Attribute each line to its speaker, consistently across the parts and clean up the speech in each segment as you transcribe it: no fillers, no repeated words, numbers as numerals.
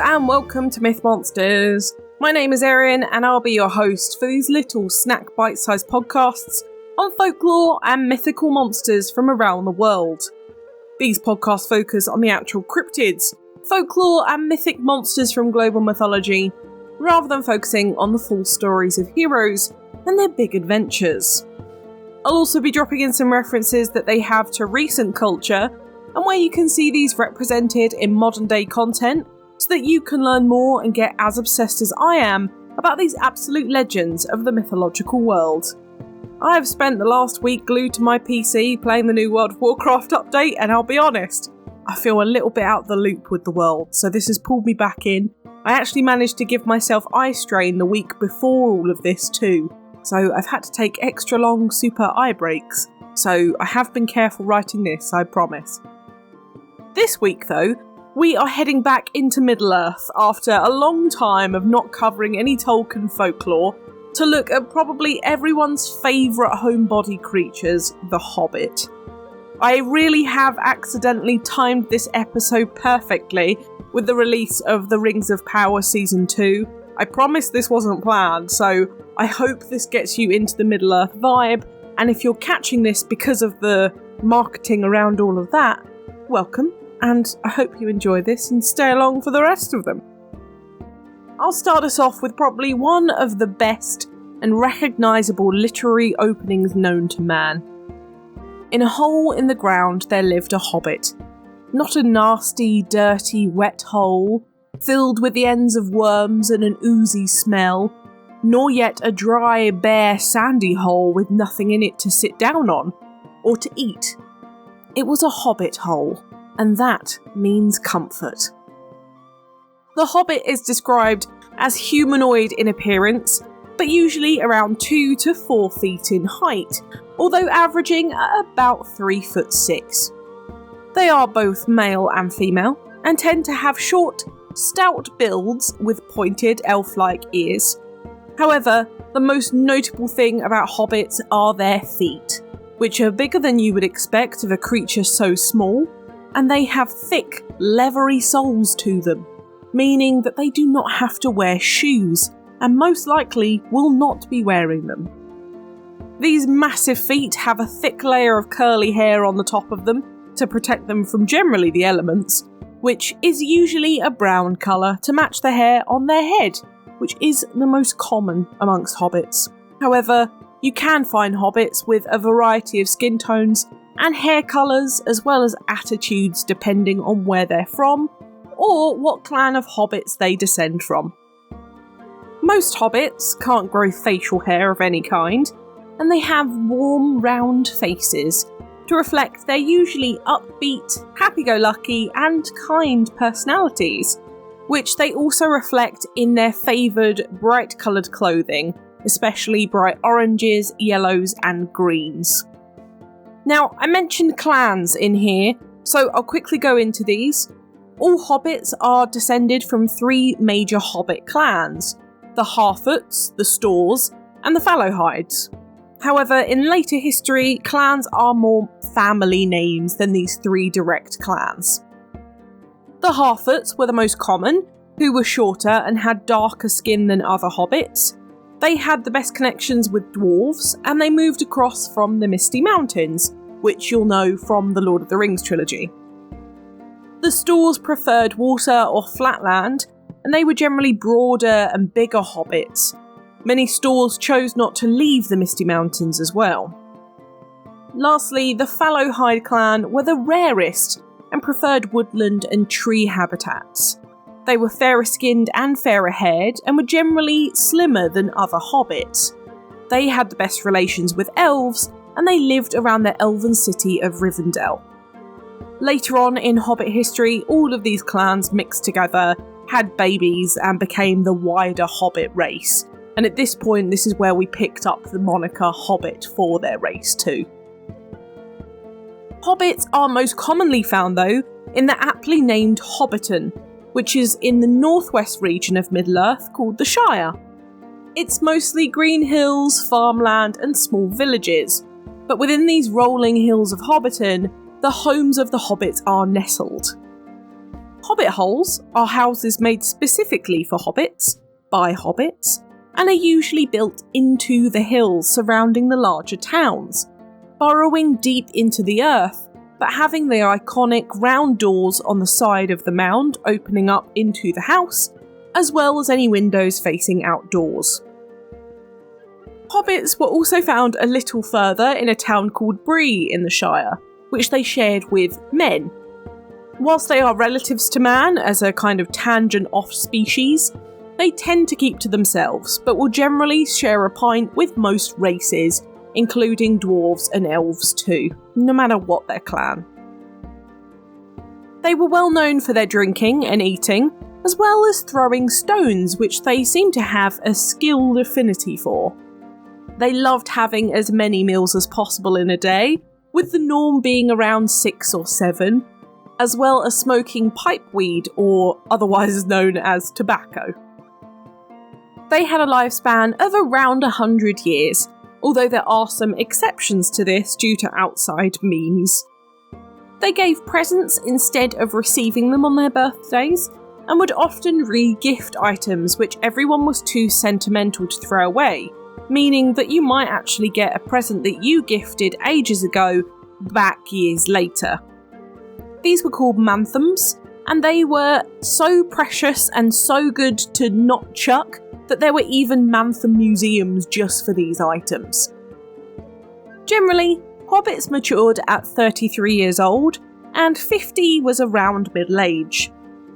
Speaker 1: and welcome to Myth Monsters. My name is Erin and I'll be your host for these little snack bite-sized podcasts on folklore and mythical monsters from around the world. These podcasts focus on the actual cryptids, folklore and mythic monsters from global mythology, rather than focusing on the full stories of heroes and their big adventures. I'll also be dropping in some references that they have to recent culture and where you can see these represented in modern day content so that you can learn more and get as obsessed as I am about these absolute legends of the mythological world. I have spent the last week glued to my PC playing the new World of Warcraft update, and I'll be honest, I feel a little bit out of the loop with the world, so this has pulled me back in. I actually managed to give myself eye strain the week before all of this too, so I've had to take extra long super eye breaks, so I have been careful writing this, I promise. This week though, we are heading back into Middle-earth after a long time of not covering any Tolkien folklore to look at probably everyone's favourite homebody creatures, the Hobbit. I really have accidentally timed this episode perfectly with the release of The Rings of Power Season 2. I promise this wasn't planned, so I hope this gets you into the Middle-earth vibe, and if you're catching this because of the marketing around all of that, welcome. And I hope you enjoy this and stay along for the rest of them. I'll start us off with probably one of the best and recognisable literary openings known to man. In a hole in the ground there lived a hobbit. Not a nasty, dirty, wet hole, filled with the ends of worms and an oozy smell, nor yet a dry, bare, sandy hole with nothing in it to sit down on, or to eat. It was a hobbit hole. And that means comfort. The Hobbit is described as humanoid in appearance, but usually around 2 to 4 feet in height, although averaging at about 3'6". They are both male and female, and tend to have short, stout builds with pointed elf-like ears. However, the most notable thing about hobbits are their feet, which are bigger than you would expect of a creature so small, and they have thick, leathery soles to them, meaning that they do not have to wear shoes, and most likely will not be wearing them. These massive feet have a thick layer of curly hair on the top of them to protect them from generally the elements, which is usually a brown colour to match the hair on their head, which is the most common amongst hobbits. However, you can find hobbits with a variety of skin tones and hair colours, as well as attitudes depending on where they're from, or what clan of hobbits they descend from. Most hobbits can't grow facial hair of any kind, and they have warm, round faces to reflect their usually upbeat, happy-go-lucky and kind personalities, which they also reflect in their favoured bright-coloured clothing, especially bright oranges, yellows and greens. Now, I mentioned clans in here, so I'll quickly go into these. All hobbits are descended from 3 major hobbit clans: the Harfoots, the Stores, and the Fallowhides. However, in later history, clans are more family names than these 3 direct clans. The Harfoots were the most common, who were shorter and had darker skin than other hobbits. They had the best connections with dwarves, and they moved across from the Misty Mountains, which you'll know from the Lord of the Rings trilogy. The Stores preferred water or flat land, and they were generally broader and bigger hobbits. Many Stores chose not to leave the Misty Mountains as well. Lastly, the Fallowhide clan were the rarest and preferred woodland and tree habitats. They were fairer skinned and fairer haired and were generally slimmer than other hobbits. They had the best relations with elves, and they lived around their elven city of Rivendell. Later on in Hobbit history, all of these clans mixed together, had babies and became the wider Hobbit race. And at this point, this is where we picked up the moniker Hobbit for their race too. Hobbits are most commonly found though in the aptly named Hobbiton, which is in the northwest region of Middle-earth called the Shire. It's mostly green hills, farmland and small villages, but within these rolling hills of Hobbiton, the homes of the hobbits are nestled. Hobbit holes are houses made specifically for hobbits, by hobbits, and are usually built into the hills surrounding the larger towns, burrowing deep into the earth, but having the iconic round doors on the side of the mound opening up into the house, as well as any windows facing outdoors. Hobbits were also found a little further in a town called Bree in the Shire, which they shared with men. Whilst they are relatives to man as a kind of tangent off species, they tend to keep to themselves, but will generally share a pint with most races, including dwarves and elves too, no matter what their clan. They were well known for their drinking and eating, as well as throwing stones, which they seem to have a skilled affinity for. They loved having as many meals as possible in a day, with the norm being around 6 or 7, as well as smoking pipeweed, or otherwise known as tobacco. They had a lifespan of around 100 years, although there are some exceptions to this due to outside means. They gave presents instead of receiving them on their birthdays, and would often re-gift items which everyone was too sentimental to throw away, meaning that you might actually get a present that you gifted ages ago back years later. These were called manthems, and they were so precious and so good to not chuck that there were even manthem museums just for these items. Generally, hobbits matured at 33 years old, and 50 was around middle age.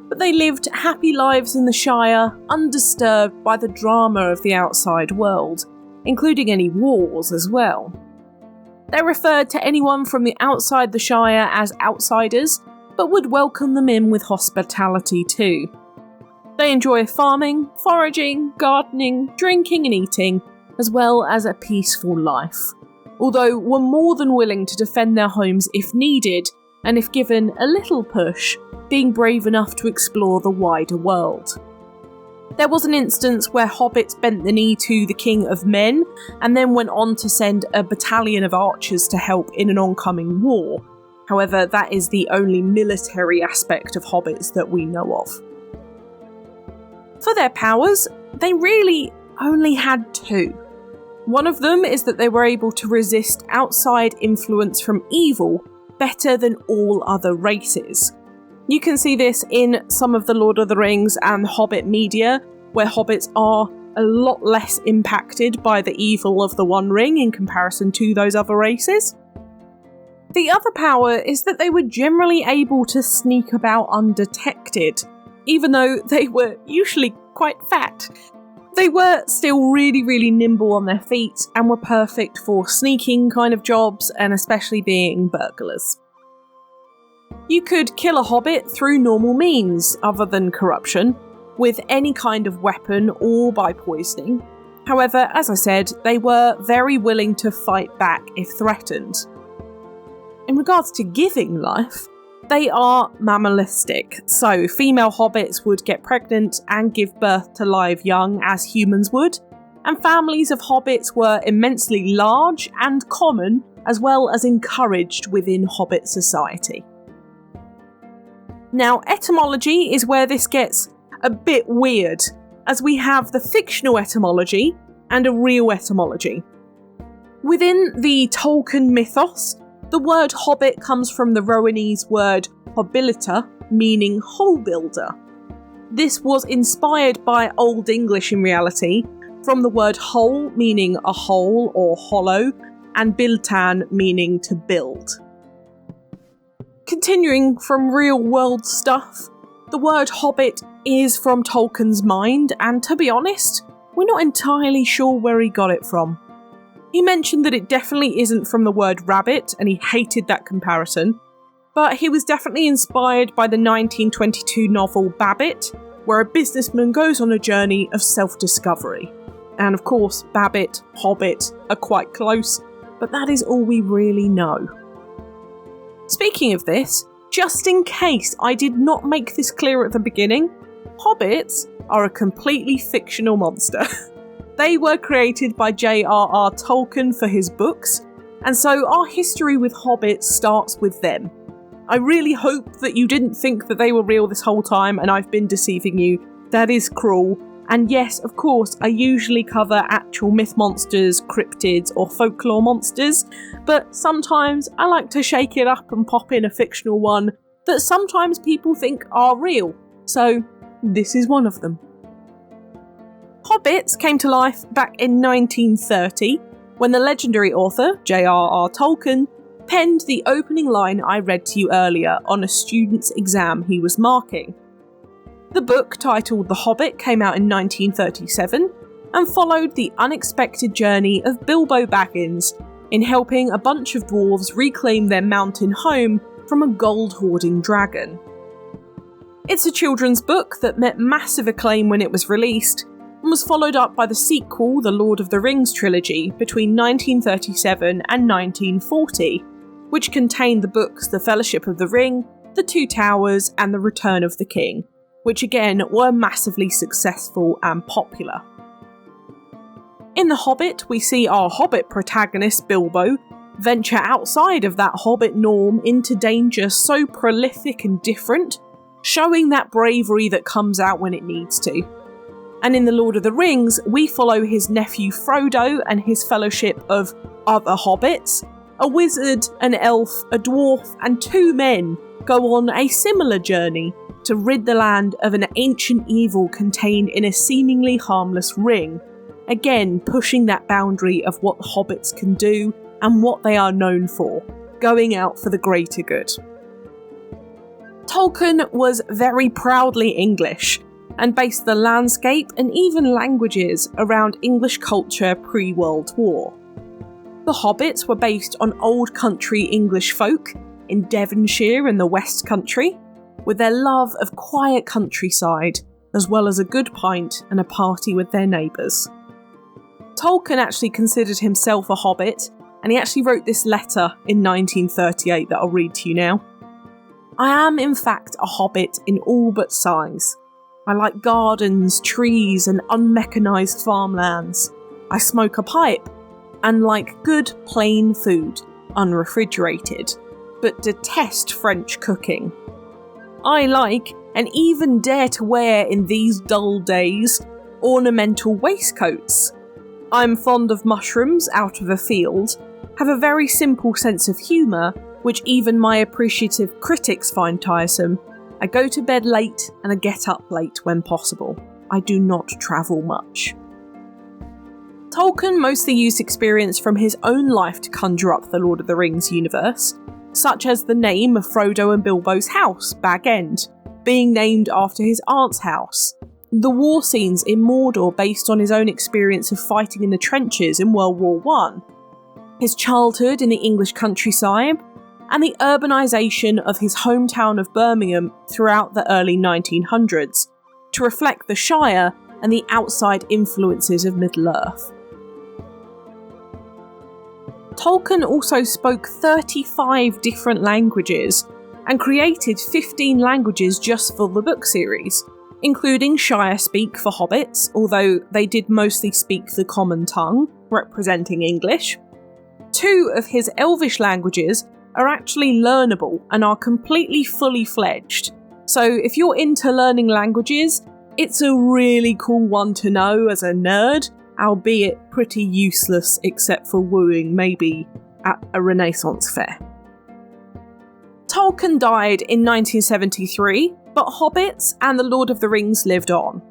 Speaker 1: But they lived happy lives in the Shire, undisturbed by the drama of the outside world, including any wars as well. They referred to anyone from the outside the Shire as outsiders, but would welcome them in with hospitality too. They enjoy farming, foraging, gardening, drinking and eating, as well as a peaceful life, although were more than willing to defend their homes if needed, and if given a little push, being brave enough to explore the wider world. There was an instance where hobbits bent the knee to the King of Men, and then went on to send a battalion of archers to help in an oncoming war. However, that is the only military aspect of hobbits that we know of. For their powers, they really only had 2. One of them is that they were able to resist outside influence from evil better than all other races. You can see this in some of the Lord of the Rings and Hobbit media, where hobbits are a lot less impacted by the evil of the One Ring in comparison to those other races. The other power is that they were generally able to sneak about undetected, even though they were usually quite fat. They were still really nimble on their feet and were perfect for sneaking kind of jobs, and especially being burglars. You could kill a hobbit through normal means, other than corruption, with any kind of weapon or by poisoning. However, as I said, they were very willing to fight back if threatened. In regards to giving life, they are mammalistic, so female hobbits would get pregnant and give birth to live young as humans would, and families of hobbits were immensely large and common, as well as encouraged within hobbit society. Now, etymology is where this gets a bit weird, as we have the fictional etymology and a real etymology. Within the Tolkien mythos, the word hobbit comes from the Rowanese word hobilita, meaning hole builder. This was inspired by Old English in reality, from the word hole meaning a hole or hollow, and biltan meaning to build. Continuing from real world stuff, the word hobbit is from Tolkien's mind, and to be honest, we're not entirely sure where he got it from. He mentioned that it definitely isn't from the word rabbit, and he hated that comparison, but he was definitely inspired by the 1922 novel Babbitt, where a businessman goes on a journey of self-discovery. And of course, Babbitt, Hobbit are quite close, but that is all we really know. Speaking of this, just in case I did not make this clear at the beginning, hobbits are a completely fictional monster. They were created by J.R.R. Tolkien for his books, and so our history with hobbits starts with them. I really hope that you didn't think that they were real this whole time and I've been deceiving you. That is cruel. And yes, of course, I usually cover actual myth monsters, cryptids, or folklore monsters, but sometimes I like to shake it up and pop in a fictional one that sometimes people think are real. So, this is one of them. Hobbits came to life back in 1930 when the legendary author, J.R.R. Tolkien, penned the opening line I read to you earlier on a student's exam he was marking. The book, titled The Hobbit, came out in 1937 and followed the unexpected journey of Bilbo Baggins in helping a bunch of dwarves reclaim their mountain home from a gold-hoarding dragon. It's a children's book that met massive acclaim when it was released and was followed up by the sequel, the Lord of the Rings trilogy, between 1937 and 1940, which contained the books The Fellowship of the Ring, The Two Towers, and The Return of the King, which again were massively successful and popular. In The Hobbit, we see our Hobbit protagonist Bilbo venture outside of that Hobbit norm into danger so prolific and different, showing that bravery that comes out when it needs to. And in The Lord of the Rings, we follow his nephew Frodo and his fellowship of other hobbits. A wizard, an elf, a dwarf, and 2 men go on a similar journey to rid the land of an ancient evil contained in a seemingly harmless ring, again pushing that boundary of what hobbits can do and what they are known for, going out for the greater good. Tolkien was very proudly English and based the landscape and even languages around English culture pre-World War. The Hobbits were based on old country English folk in Devonshire and the West Country, with their love of quiet countryside, as well as a good pint and a party with their neighbours. Tolkien actually considered himself a hobbit, and he actually wrote this letter in 1938 that I'll read to you now. I am in fact a hobbit in all but size. I like gardens, trees and unmechanised farmlands. I smoke a pipe, and like good plain food, unrefrigerated, but detest French cooking. I like, and even dare to wear in these dull days, ornamental waistcoats. I'm fond of mushrooms out of a field, have a very simple sense of humour, which even my appreciative critics find tiresome. I go to bed late and I get up late when possible. I do not travel much. Tolkien mostly used experience from his own life to conjure up the Lord of the Rings universe, such as the name of Frodo and Bilbo's house, Bag End, being named after his aunt's house, the war scenes in Mordor based on his own experience of fighting in the trenches in World War I, his childhood in the English countryside, and the urbanisation of his hometown of Birmingham throughout the early 1900s, to reflect the Shire and the outside influences of Middle-earth. Tolkien also spoke 35 different languages and created 15 languages just for the book series, including Shire speak for hobbits, although they did mostly speak the common tongue, representing English. 2 of his Elvish languages are actually learnable and are completely fully fledged, so if you're into learning languages, it's a really cool one to know as a nerd, albeit pretty useless except for wooing maybe at a Renaissance fair. Tolkien died in 1973, but Hobbits and The Lord of the Rings lived on.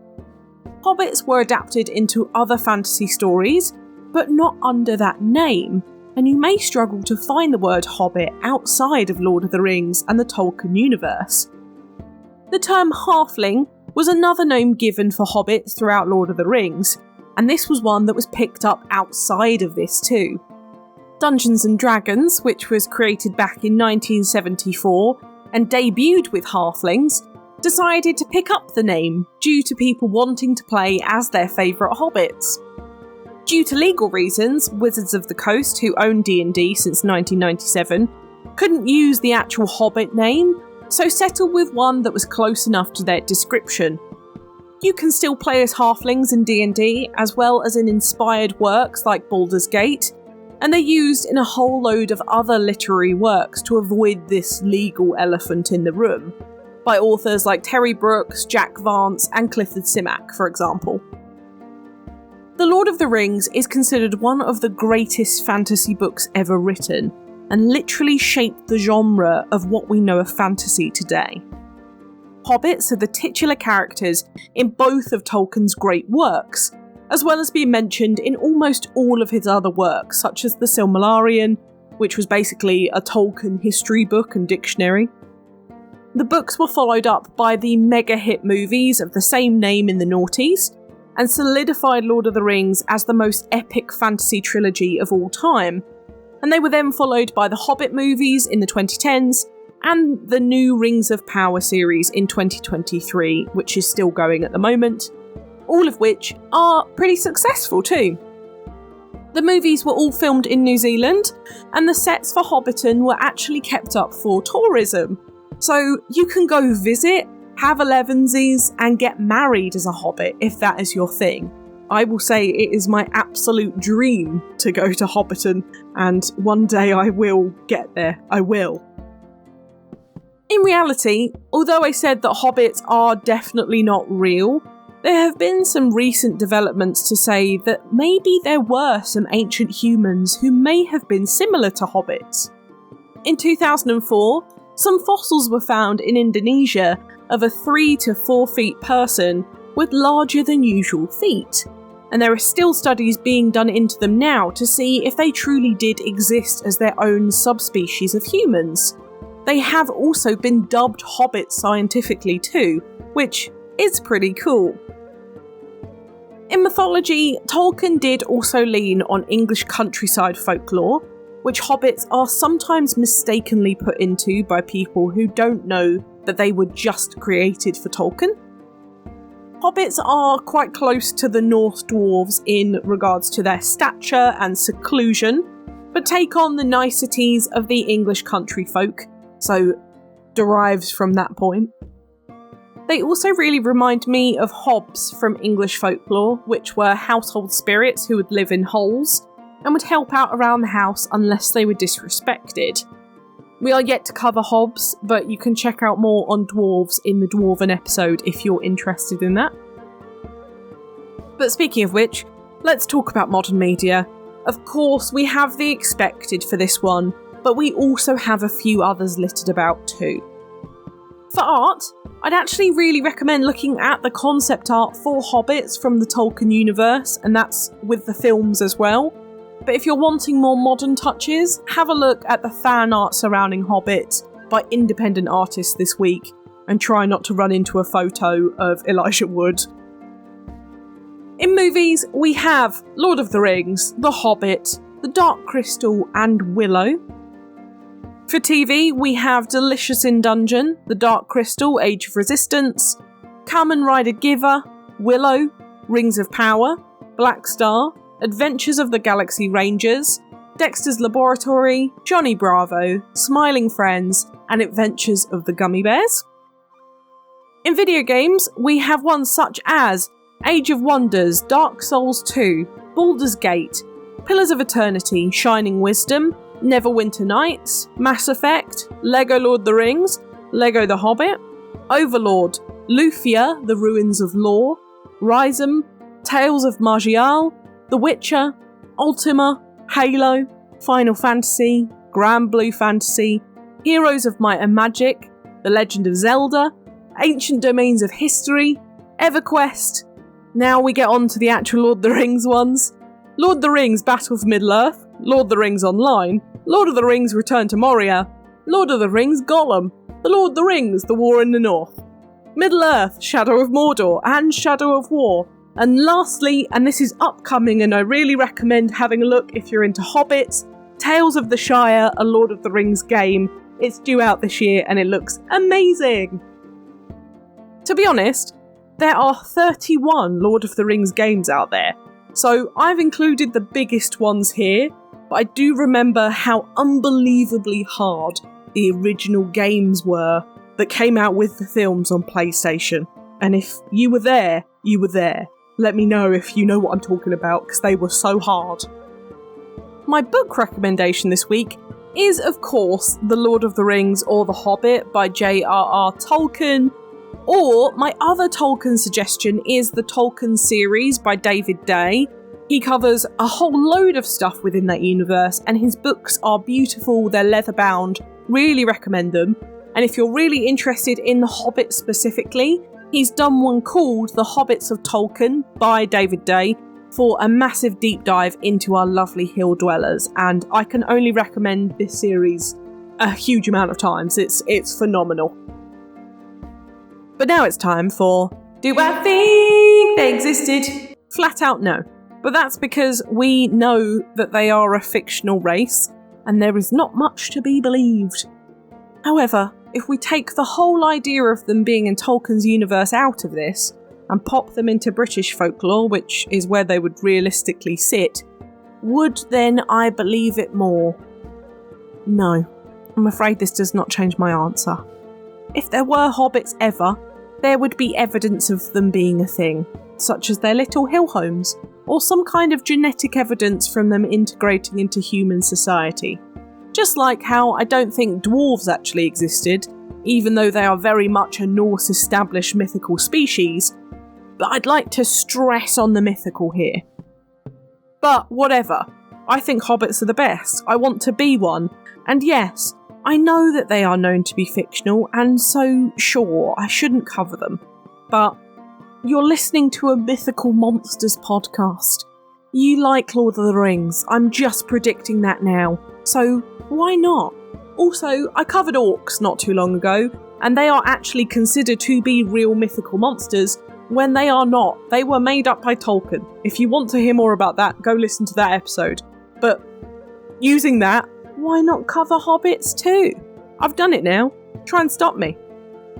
Speaker 1: Hobbits were adapted into other fantasy stories, but not under that name, and you may struggle to find the word Hobbit outside of Lord of the Rings and the Tolkien universe. The term halfling was another name given for hobbits throughout Lord of the Rings, and this was one that was picked up outside of this too. Dungeons & Dragons, which was created back in 1974 and debuted with halflings, decided to pick up the name due to people wanting to play as their favourite hobbits. Due to legal reasons, Wizards of the Coast, who owned D&D since 1997, couldn't use the actual Hobbit name, so settled with one that was close enough to their description. You can still play as halflings in D&D, as well as in inspired works like Baldur's Gate, and they're used in a whole load of other literary works to avoid this legal elephant in the room, by authors like Terry Brooks, Jack Vance, and Clifford Simak, for example. The Lord of the Rings is considered one of the greatest fantasy books ever written, and literally shaped the genre of what we know of fantasy today. Hobbits are the titular characters in both of Tolkien's great works, as well as being mentioned in almost all of his other works, such as the Silmarillion, which was basically a Tolkien history book and dictionary. The books were followed up by the mega-hit movies of the same name in the noughties, and solidified Lord of the Rings as the most epic fantasy trilogy of all time. And they were then followed by the Hobbit movies in the 2010s, and the new Rings of Power series in 2023, which is still going at the moment, all of which are pretty successful too. The movies were all filmed in New Zealand, and the sets for Hobbiton were actually kept up for tourism. So you can go visit, have elevensies, and get married as a Hobbit if that is your thing. I will say it is my absolute dream to go to Hobbiton, and one day I will get there. I will. In reality, although I said that hobbits are definitely not real, there have been some recent developments to say that maybe there were some ancient humans who may have been similar to hobbits. In 2004, some fossils were found in Indonesia of a 3 to 4 feet person with larger than usual feet, and there are still studies being done into them now to see if they truly did exist as their own subspecies of humans. They have also been dubbed hobbits scientifically too, which is pretty cool. In mythology, Tolkien did also lean on English countryside folklore, which hobbits are sometimes mistakenly put into by people who don't know that they were just created for Tolkien. Hobbits are quite close to the Norse dwarves in regards to their stature and seclusion, but take on the niceties of the English country folk, so derives from that point. They also really remind me of hobs from English folklore, which were household spirits who would live in holes and would help out around the house unless they were disrespected. We are yet to cover hobs, but you can check out more on dwarves in the Dwarven episode if you're interested in that. But speaking of which, let's talk about modern media. Of course, we have the expected for this one, but we also have a few others littered about too. For art, I'd actually really recommend looking at the concept art for Hobbits from the Tolkien universe, and that's with the films as well. But if you're wanting more modern touches, have a look at the fan art surrounding Hobbits by independent artists this week, and try not to run into a photo of Elijah Wood. In movies, we have Lord of the Rings, The Hobbit, The Dark Crystal, and Willow. For TV, we have Delicious in Dungeon, The Dark Crystal, Age of Resistance, Kamen Rider Giver, Willow, Rings of Power, Black Star, Adventures of the Galaxy Rangers, Dexter's Laboratory, Johnny Bravo, Smiling Friends, and Adventures of the Gummy Bears. In video games, we have ones such as Age of Wonders, Dark Souls 2, Baldur's Gate, Pillars of Eternity, Shining Wisdom, Neverwinter Nights, Mass Effect, Lego Lord of the Rings, Lego The Hobbit, Overlord, Lufia, The Ruins of Lore, Rhizome, Tales of Margial, The Witcher, Ultima, Halo, Final Fantasy, Grand Blue Fantasy, Heroes of Might and Magic, The Legend of Zelda, Ancient Domains of History, EverQuest. Now we get on to the actual Lord of the Rings ones. Lord of the Rings Battle for Middle-earth, Lord of the Rings Online, Lord of the Rings Return to Moria, Lord of the Rings Gollum, The Lord of the Rings The War in the North, Middle-earth Shadow of Mordor and Shadow of War, and lastly, and this is upcoming and I really recommend having a look if you're into Hobbits, Tales of the Shire, a Lord of the Rings game. It's due out this year and it looks amazing! To be honest, there are 31 Lord of the Rings games out there, so I've included the biggest ones here, but I do remember how unbelievably hard the original games were that came out with the films on PlayStation. And if you were there, you were there. Let me know if you know what I'm talking about, because they were so hard. My book recommendation this week is, of course, The Lord of the Rings or The Hobbit by J.R.R. Tolkien, or my other Tolkien suggestion is the Tolkien series by David Day. He covers a whole load of stuff within that universe, and his books are beautiful, they're leather-bound, really recommend them. And if you're really interested in The Hobbit specifically, he's done one called The Hobbits of Tolkien by David Day for a massive deep dive into our lovely hill dwellers, and I can only recommend this series a huge amount of times. It's phenomenal. But now it's time for Do I Think They Existed? Flat out no. But that's because we know that they are a fictional race, and there is not much to be believed. However, if we take the whole idea of them being in Tolkien's universe out of this, and pop them into British folklore, which is where they would realistically sit, would then I believe it more? No. I'm afraid this does not change my answer. If there were hobbits ever, there would be evidence of them being a thing, such as their little hill homes, or some kind of genetic evidence from them integrating into human society. Just like how I don't think dwarves actually existed, even though they are very much a Norse established mythical species, but I'd like to stress on the mythical here. But whatever, I think hobbits are the best, I want to be one, and yes, I know that they are known to be fictional, and so sure, I shouldn't cover them, but you're listening to a Mythical Monsters podcast. You like Lord of the Rings, I'm just predicting that now, so why not? Also, I covered orcs not too long ago, and they are actually considered to be real mythical monsters, when they are not. They were made up by Tolkien. If you want to hear more about that, go listen to that episode. But using that, why not cover hobbits too? I've done it now. Try and stop me.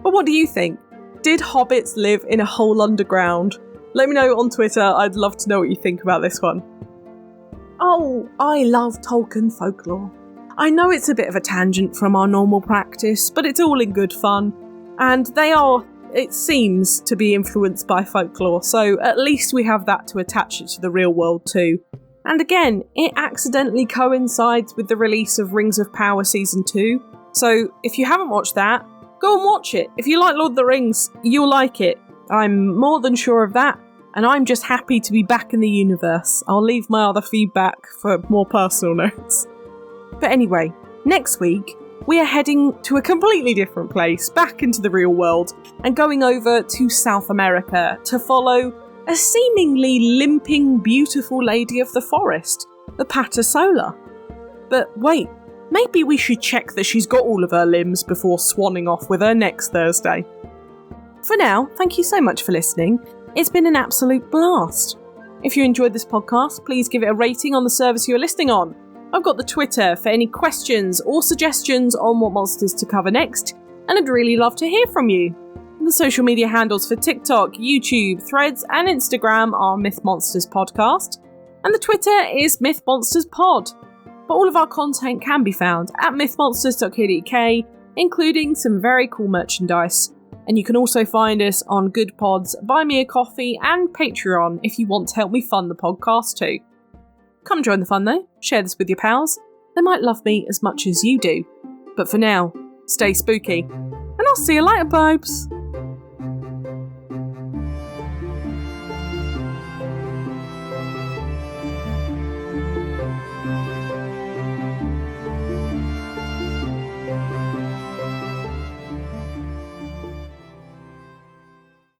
Speaker 1: But what do you think? Did hobbits live in a hole underground? Let me know on Twitter. I'd love to know what you think about this one. Oh, I love Tolkien folklore. I know it's a bit of a tangent from our normal practice, but it's all in good fun. And they are, it seems, to be influenced by folklore, so at least we have that to attach it to the real world too. And again, it accidentally coincides with the release of Rings of Power Season 2, so if you haven't watched that, go and watch it. If you like Lord of the Rings, you'll like it. I'm more than sure of that, and I'm just happy to be back in the universe. I'll leave my other feedback for more personal notes. But anyway, next week, we are heading to a completely different place, back into the real world, and going over to South America to follow a seemingly limping, beautiful lady of the forest, the Patasola. But wait, maybe we should check that she's got all of her limbs before swanning off with her next Thursday. For now, thank you so much for listening. It's been an absolute blast. If you enjoyed this podcast, please give it a rating on the service you're listening on. I've got the Twitter for any questions or suggestions on what monsters to cover next, and I'd really love to hear from you. The social media handles for TikTok, YouTube, Threads, and Instagram are Myth Monsters Podcast, and the Twitter is Myth Monsters Pod. But all of our content can be found at mythmonsters.co.uk, including some very cool merchandise. And you can also find us on Good Pods, Buy Me a Coffee, and Patreon if you want to help me fund the podcast too. Come join the fun though, share this with your pals. They might love me as much as you do. But for now, stay spooky. And I'll see you later, babes.